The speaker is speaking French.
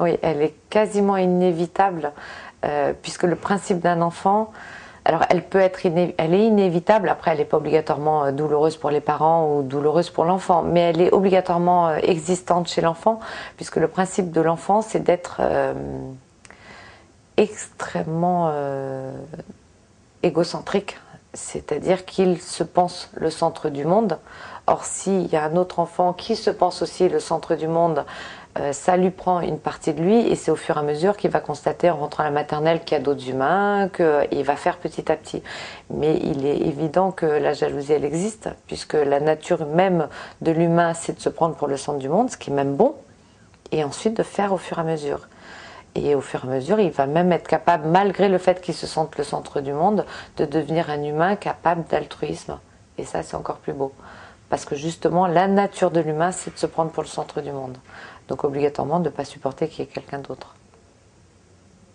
Oui, elle est quasiment inévitable, puisque le principe d'un enfant, alors elle peut être, elle est inévitable, après elle n'est pas obligatoirement douloureuse pour les parents ou douloureuse pour l'enfant, mais elle est obligatoirement existante chez l'enfant, puisque le principe de l'enfant, c'est d'être extrêmement égocentrique, c'est-à-dire qu'il se pense le centre du monde. Or, s'il y a un autre enfant qui se pense aussi le centre du monde, ça lui prend une partie de lui, et c'est au fur et à mesure qu'il va constater en rentrant à la maternelle qu'il y a d'autres humains, qu'il va faire petit à petit. Mais il est évident que la jalousie, elle existe, puisque la nature même de l'humain, c'est de se prendre pour le centre du monde, ce qui est même bon, et ensuite de faire au fur et à mesure. Et au fur et à mesure, il va même être capable, malgré le fait qu'il se sente le centre du monde, de devenir un humain capable d'altruisme. Et ça, c'est encore plus beau. Parce que justement, la nature de l'humain, c'est de se prendre pour le centre du monde. Donc obligatoirement, de ne pas supporter qu'il y ait quelqu'un d'autre.